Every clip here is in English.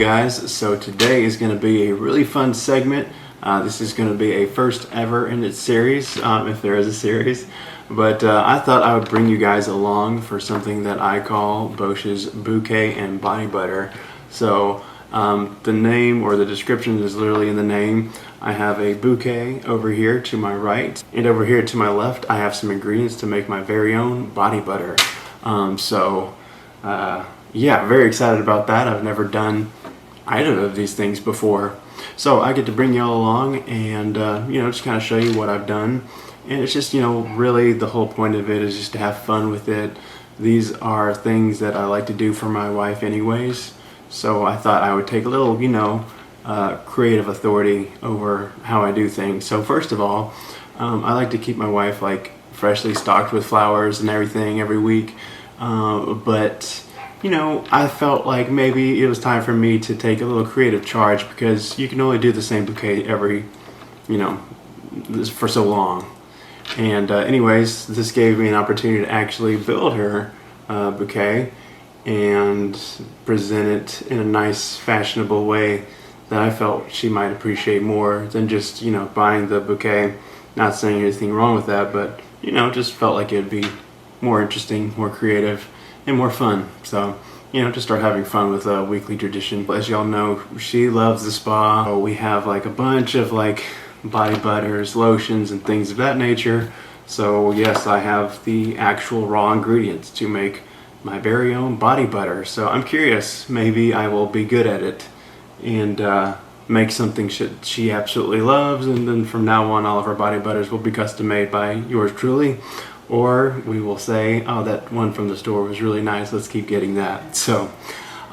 guys, so today is going to be a really fun segment. This is going to be a first ever in its series, if there is a series. But I thought I would bring you guys along for something that I call Bosh's Bouquet and Body Butter. So the name or the description is literally in the name. I have a bouquet over here to my right, and over here to my left I have some ingredients to make my very own body butter. Yeah, very excited about that. I've never done either of these things before. So I get to bring y'all along and, just kind of show you what I've done. And it's just, really the whole point of it is just to have fun with it. These are things that I like to do for my wife anyways. So I thought I would take a little, creative authority over how I do things. So first of all, I like to keep my wife like freshly stocked with flowers and everything every week. I felt like maybe it was time for me to take a little creative charge because you can only do the same bouquet every, for so long. And anyways, this gave me an opportunity to actually build her bouquet and present it in a nice, fashionable way that I felt she might appreciate more than just, buying the bouquet. Not saying anything wrong with that, but, just felt like it'd be more interesting, more creative, and more fun. So, to start having fun with a weekly tradition. As y'all know, she loves the spa. We have like a bunch of like body butters, lotions, and things of that nature. So yes, I have the actual raw ingredients to make my very own body butter. So I'm curious, maybe I will be good at it and make something she absolutely loves, and then from now on all of our body butters will be custom made by yours truly. Or we will say, oh, that one from the store was really nice, let's keep getting that. So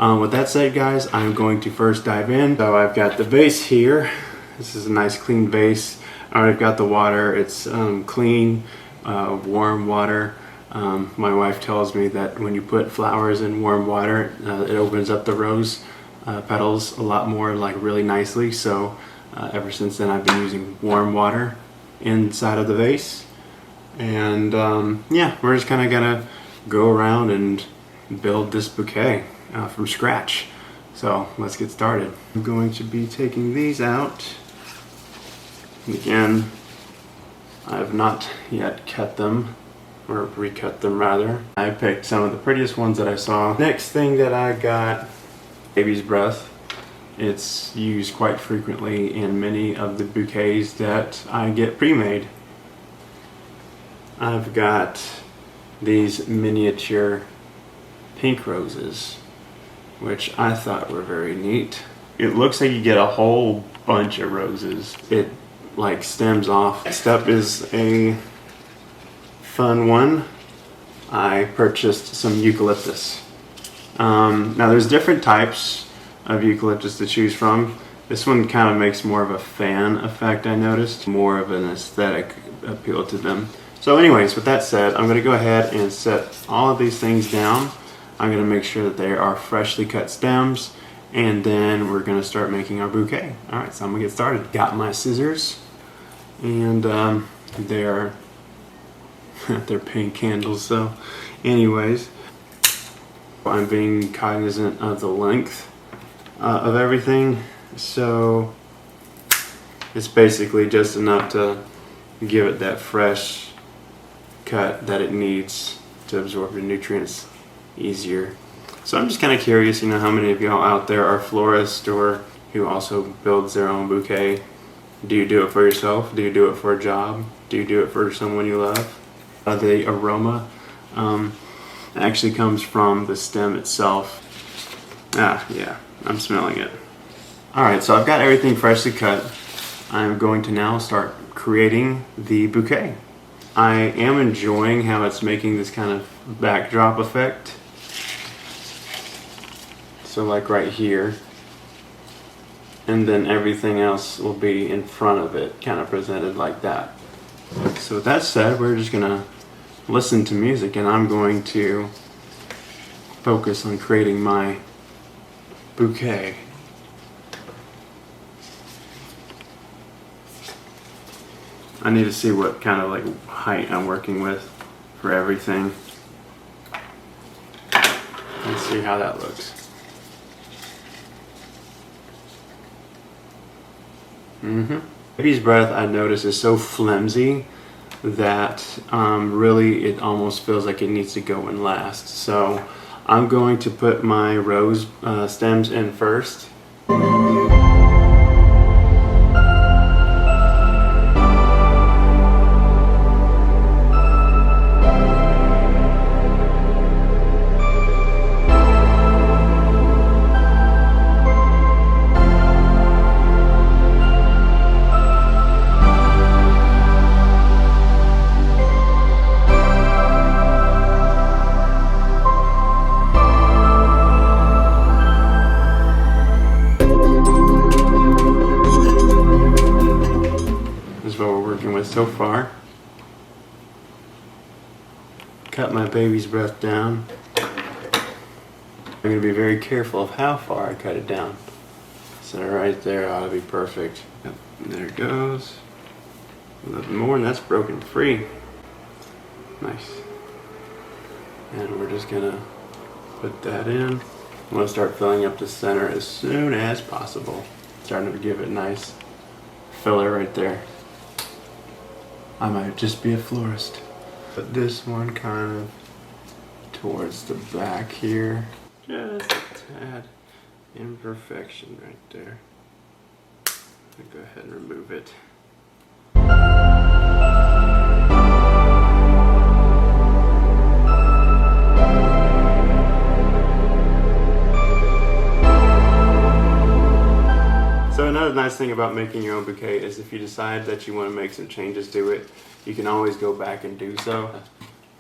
with that said, guys, I'm going to first dive in. So I've got the vase here. This is a nice clean vase. I've got the water. It's clean, warm water. My wife tells me that when you put flowers in warm water, it opens up the rose petals a lot more, like really nicely. So ever since then I've been using warm water inside of the vase. And we're just kind of gonna go around and build this bouquet from scratch. So let's get started. I'm going to be taking these out. Again, I have not yet cut them, or recut them rather. I picked some of the prettiest ones that I saw. Next thing that I got, baby's breath. It's used quite frequently in many of the bouquets that I get pre-made. I've got these miniature pink roses, which I thought were very neat. It looks like you get a whole bunch of roses. It like stems off. Next up is a fun one. I purchased some eucalyptus. Now there's different types of eucalyptus to choose from. This one kind of makes more of a fan effect, I noticed. More of an aesthetic appeal to them. So anyways, with that said, I'm going to go ahead and set all of these things down. I'm going to make sure that they are freshly cut stems, and then we're going to start making our bouquet. Alright, so I'm going to get started. Got my scissors, and they're pink candles, so anyways, I'm being cognizant of the length of everything, so it's basically just enough to give it that fresh cut that it needs to absorb the nutrients easier. So I'm just kind of curious, how many of y'all out there are florists or who also builds their own bouquet? Do you do it for yourself? Do you do it for a job? Do you do it for someone you love? The aroma actually comes from the stem itself. Yeah, I'm smelling it. Alright, so I've got everything freshly cut. I'm going to now start creating the bouquet. I am enjoying how it's making this kind of backdrop effect. So like right here. And then everything else will be in front of it, kind of presented like that. So with that said, we're just gonna listen to music, and I'm going to focus on creating my bouquet. I need to see what kind of like height I'm working with for everything. Let's see how that looks. Baby's breath, I notice, is so flimsy that really it almost feels like it needs to go in last. So I'm going to put my rose stems in first. So far, cut my baby's breath down. I'm going to be very careful of how far I cut it down. So right there ought to be perfect. Yep, there it goes. A little more and that's broken free. Nice. And we're just going to put that in. I'm going to start filling up the center as soon as possible. Starting to give it a nice filler right there. I might just be a florist. Put this one kind of towards the back here. Just a tad imperfection right there. I'll go ahead and remove it. So another nice thing about making your own bouquet is if you decide that you want to make some changes to it, you can always go back and do so.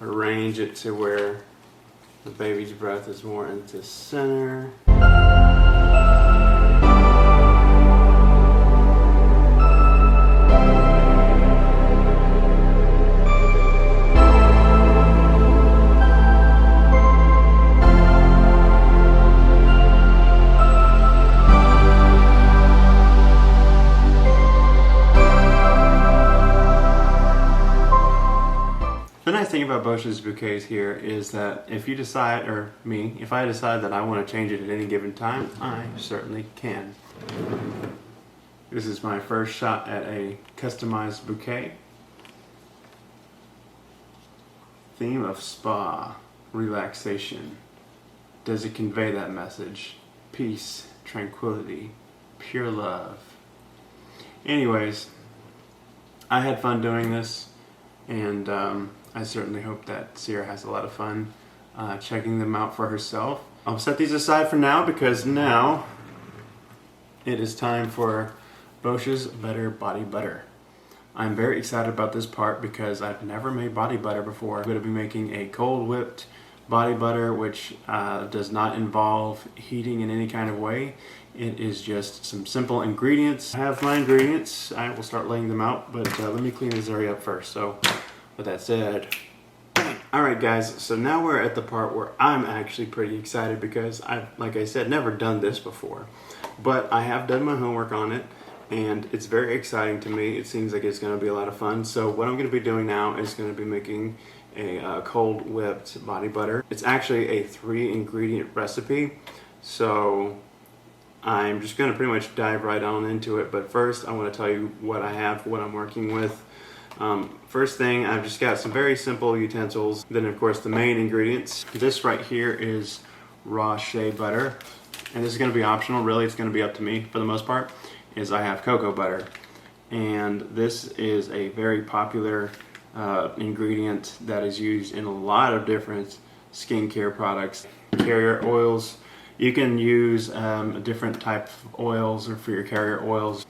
Arrange it to where the baby's breath is more into the center. The nice thing about Bosh's bouquets here is that if you decide, or me, if I decide that I want to change it at any given time, I certainly can. This is my first shot at a customized bouquet. Theme of spa, relaxation. Does it convey that message? Peace, tranquility, pure love. Anyways, I had fun doing this, and I certainly hope that Sierra has a lot of fun checking them out for herself. I'll set these aside for now because now it is time for Bosh's Better Body Butter. I'm very excited about this part because I've never made body butter before. I'm going to be making a cold whipped body butter which does not involve heating in any kind of way. It is just some simple ingredients. I have my ingredients. I will start laying them out, but let me clean this area up first. So with that said, alright guys, so now we're at the part where I'm actually pretty excited because I've, like I said, never done this before. But I have done my homework on it and it's very exciting to me. It seems like it's going to be a lot of fun. So what I'm going to be doing now is going to be making a cold whipped body butter. It's actually a 3-ingredient recipe. So I'm just going to pretty much dive right on into it. But first I want to tell you what I have, what I'm working with. First thing, I've just got some very simple utensils. Then of course the main ingredients. This right here is raw shea butter, and this is going to be optional. Really, it's going to be up to me for the most part. Is I have cocoa butter, and this is a very popular ingredient that is used in a lot of different skincare products. Carrier oils. You can use a different type of oils or for your carrier oils.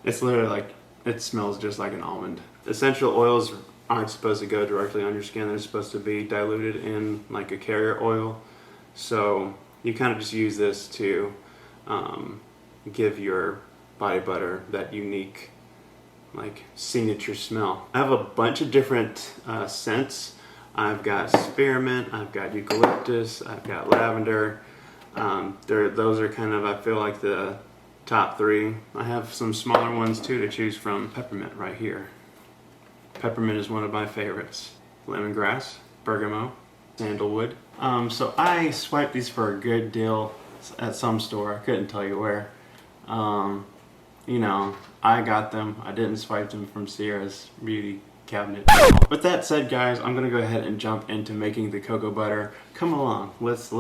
It's literally like, it smells just like an almond. Essential oils aren't supposed to go directly on your skin. They're supposed to be diluted in like a carrier oil. So you kind of just use this to give your body butter that unique like signature smell. I have a bunch of different scents. I've got spearmint, I've got eucalyptus, I've got lavender. Those are kind of, I feel like, the top 3. I have some smaller ones too to choose from. Peppermint right here. Peppermint is one of my favorites. Lemongrass, bergamot, sandalwood. So I swiped these for a good deal at some store. I couldn't tell you where. you know, I got them. I didn't swipe them from Sierra's beauty cabinet. With that said, guys, I'm gonna go ahead and jump into making the cocoa butter. Come along. Let's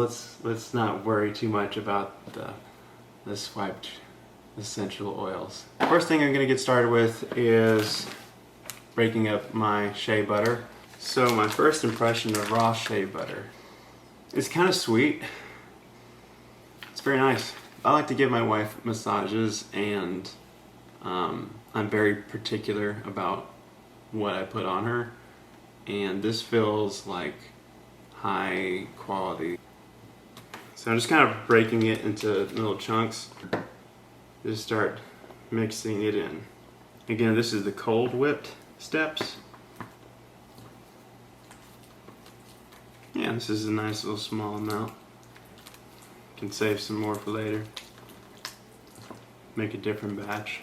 not worry too much about the swiped essential oils. First thing I'm gonna get started with is breaking up my shea butter. So my first impression of raw shea butter, it's kind of sweet. It's very nice. I like to give my wife massages, and I'm very particular about what I put on her, and this feels like high quality. So I'm just kind of breaking it into little chunks. Just start mixing it in. Again, this is the cold whipped steps. Yeah, this is a nice little small amount. Can save some more for later. Make a different batch.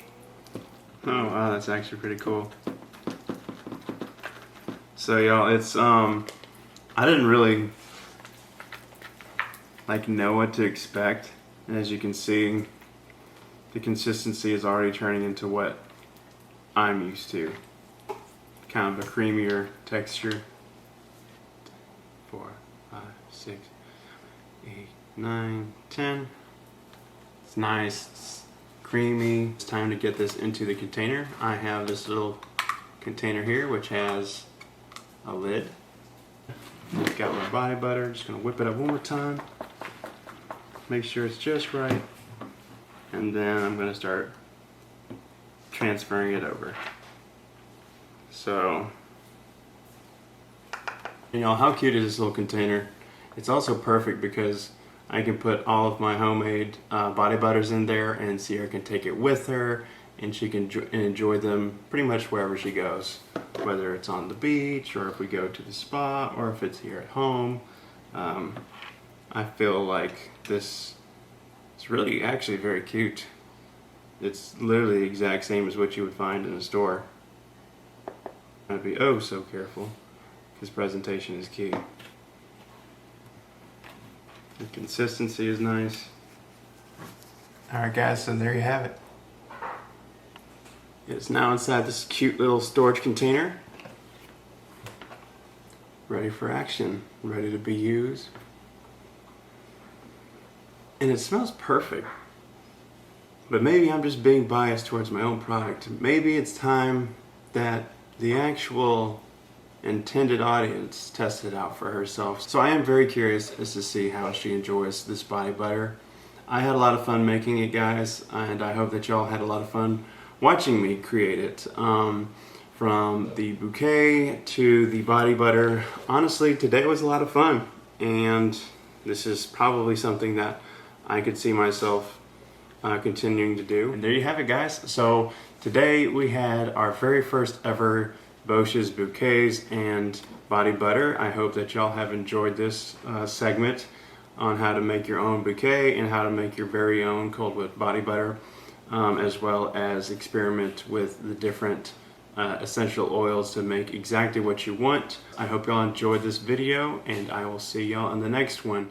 Oh wow, that's actually pretty cool. So y'all, it's I didn't really know what to expect. And as you can see, the consistency is already turning into what I'm used to. Kind of a creamier texture. 4, 5, 6, 8, 9, 10. It's nice, it's creamy. It's time to get this into the container. I have this little container here which has a lid. I've got my body butter. Just gonna whip it up one more time. Make sure it's just right. And then I'm gonna start transferring it over. So, you know, how cute is this little container? It's also perfect because I can put all of my homemade body butters in there, and Sierra can take it with her, and she can enjoy them pretty much wherever she goes, whether it's on the beach, or if we go to the spa, or if it's here at home. I feel like this is really actually very cute. It's literally the exact same as what you would find in a store. I'd be oh so careful, because presentation is key. The consistency is nice. Alright guys, so there you have it. It's now inside this cute little storage container. Ready for action, ready to be used. And it smells perfect. But maybe I'm just being biased towards my own product. Maybe it's time that the actual intended audience test it out for herself. So I am very curious as to see how she enjoys this body butter. I had a lot of fun making it, guys, and I hope that y'all had a lot of fun watching me create it. From the bouquet to the body butter, honestly, today was a lot of fun, and this is probably something that I could see myself continuing to do. And there you have it, guys. So today we had our very first ever Bosh's bouquets and body butter. I hope that y'all have enjoyed this segment on how to make your own bouquet and how to make your very own cold whipped body butter, as well as experiment with the different essential oils to make exactly what you want. I hope y'all enjoyed this video, and I will see y'all in the next one.